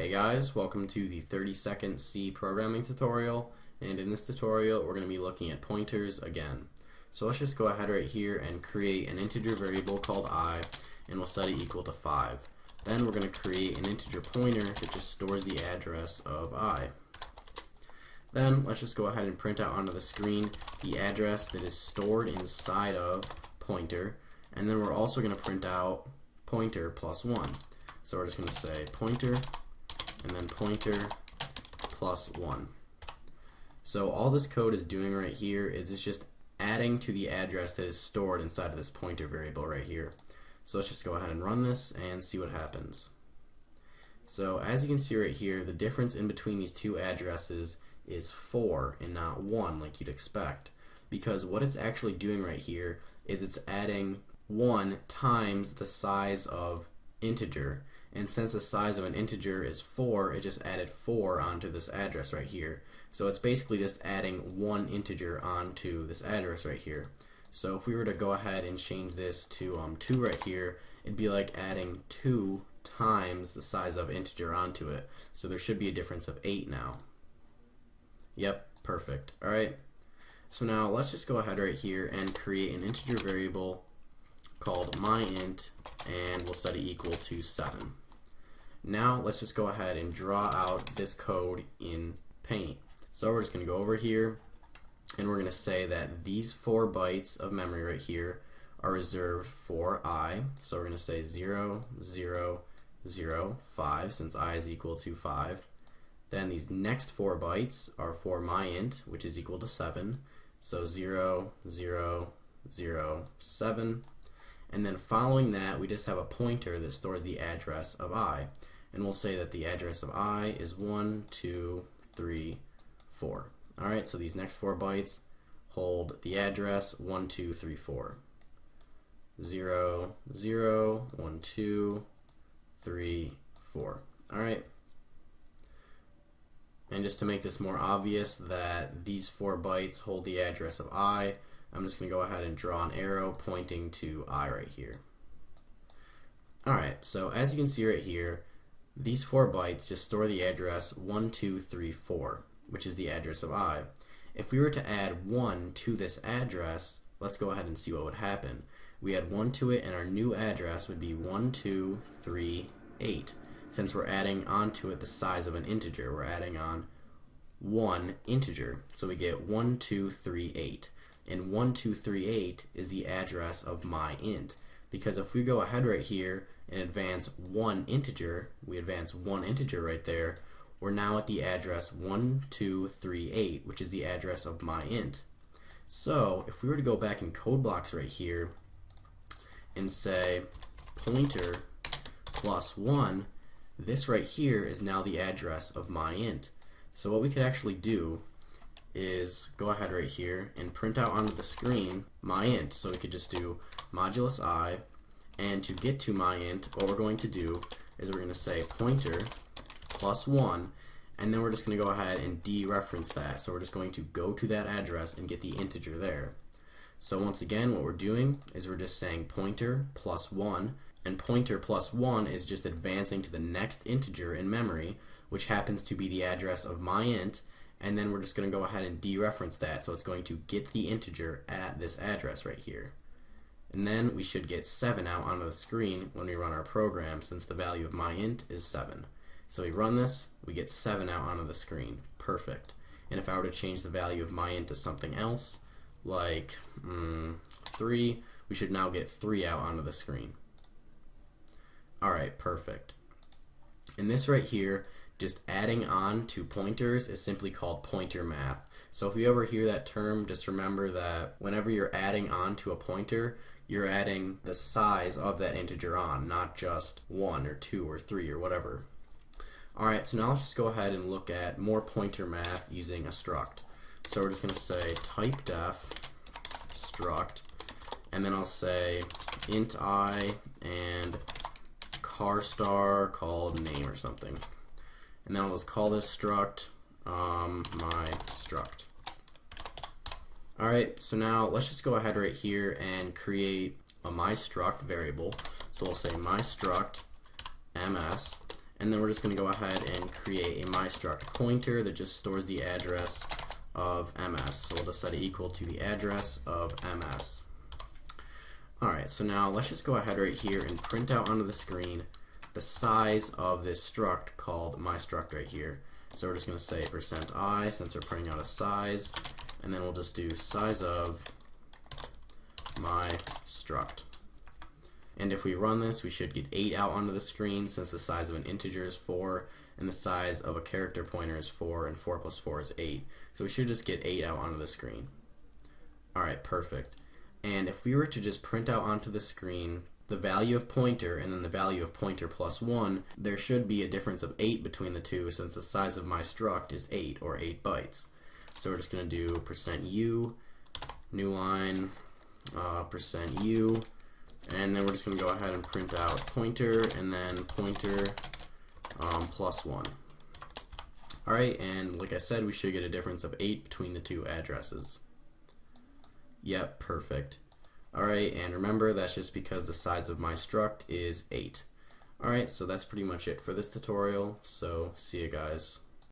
Hey guys, welcome to the 30-second C programming tutorial, and in this tutorial we're going to be looking at pointers again. So let's just go ahead right here and create an integer variable called I, and we'll set it equal to 5. Then we're going to create an integer pointer that just stores the address of I. Then let's just go ahead and print out onto the screen the address that is stored inside of pointer, and then we're also going to print out pointer plus 1. So we're just going to say pointer and then pointer plus 1. So all this code is doing right here is it's just adding to the address that is stored inside of this pointer variable right here. So let's just go ahead and run this and see what happens. So as you can see right here, the difference in between these two addresses is 4 and not 1 like you'd expect, because what it's actually doing right here is it's adding 1 times the size of integer, and since the size of an integer is 4, it just added 4 onto this address right here. So it's basically just adding 1 integer onto this address right here. So if we were to go ahead and change this to 2 right here, it'd be like adding 2 times the size of integer onto it. So there should be a difference of 8 now. Yep, perfect. Alright, so now let's just go ahead right here and create an integer variable called myInt, and we'll set it equal to 7. Now let's just go ahead and draw out this code in Paint. So we're just going to go over here and we're going to say that these 4 bytes of memory right here are reserved for I. So we're going to say 0, 0, 0, 5 since I is equal to 5. Then these next 4 bytes are for myInt, which is equal to 7. So 0, 0, 0, 7. And then following that, we just have a pointer that stores the address of I. And we'll say that the address of I is 1, 2, 3, 4. Alright, so these next 4 bytes hold the address 1, 2, 3, 4. 0, 0, 1, 2, 3, 4. Alright. And just to make this more obvious that these 4 bytes hold the address of I, I'm just going to go ahead and draw an arrow pointing to I right here. Alright, so as you can see right here, these 4 bytes just store the address 1, 2, 3, 4, which is the address of I. If we were to add 1 to this address, let's go ahead and see what would happen. We add 1 to it and our new address would be 1, 2, 3, 8. Since we're adding onto it the size of an integer, we're adding on 1 integer. So we get 1, 2, 3, 8. And 1, 2, 3, 8 is the address of myInt. Because if we go ahead right here and advance 1 integer, we advance 1 integer right there, we're now at the address 1, 2, 3, 8, which is the address of myInt. So if we were to go back in code blocks right here and say pointer plus 1, this right here is now the address of myInt. So what we could actually do is go ahead right here and print out onto the screen myInt. So we could just do modulus I, and to get to myInt, what we're going to do is we're going to say pointer plus 1, and then we're just going to go ahead and dereference that. So we're just going to go to that address and get the integer there. So once again, what we're doing is we're just saying pointer plus 1, and pointer plus 1 is just advancing to the next integer in memory, which happens to be the address of myInt, and then we're just going to go ahead and dereference that, so it's going to get the integer at this address right here. And then we should get 7 out onto the screen when we run our program, since the value of myInt is 7. So we run this, we get 7 out onto the screen. Perfect. And if I were to change the value of myInt to something else, like 3, we should now get 3 out onto the screen. Alright, perfect. And this right here, just adding on to pointers, is simply called pointer math. So if you ever hear that term, just remember that whenever you're adding on to a pointer, you're adding the size of that integer on, not just 1 or 2 or 3 or whatever. Alright, so now let's just go ahead and look at more pointer math using a struct. So we're just going to say typedef struct, and then I'll say int I and car star called name or something. And then I'll just call this struct my struct. Alright, so now let's just go ahead right here and create a myStruct variable. So we'll say myStruct ms, And then we're just going to go ahead and create a myStruct pointer that just stores the address of MS. So we'll just set it equal to the address of MS. Alright, so now let's just go ahead right here and print out onto the screen the size of this struct called myStruct right here. So we're just going to say %i since we're printing out a size, and then we'll just do size of myStruct. And if we run this, we should get 8 out onto the screen since the size of an integer is 4 and the size of a character pointer is 4, and 4 plus 4 is 8. So we should just get 8 out onto the screen. Alright, perfect. And if we were to just print out onto the screen the value of pointer and then the value of pointer plus 1, there should be a difference of 8 between the two since the size of myStruct is 8, or 8 bytes. So we're just going to do %u, new line, %u, and then we're just going to go ahead and print out pointer and then pointer plus 1. Alright, and like I said, we should get a difference of 8 between the two addresses. Yep, perfect. Alright, and remember that's just because the size of myStruct is 8. Alright, so that's pretty much it for this tutorial, so see you guys.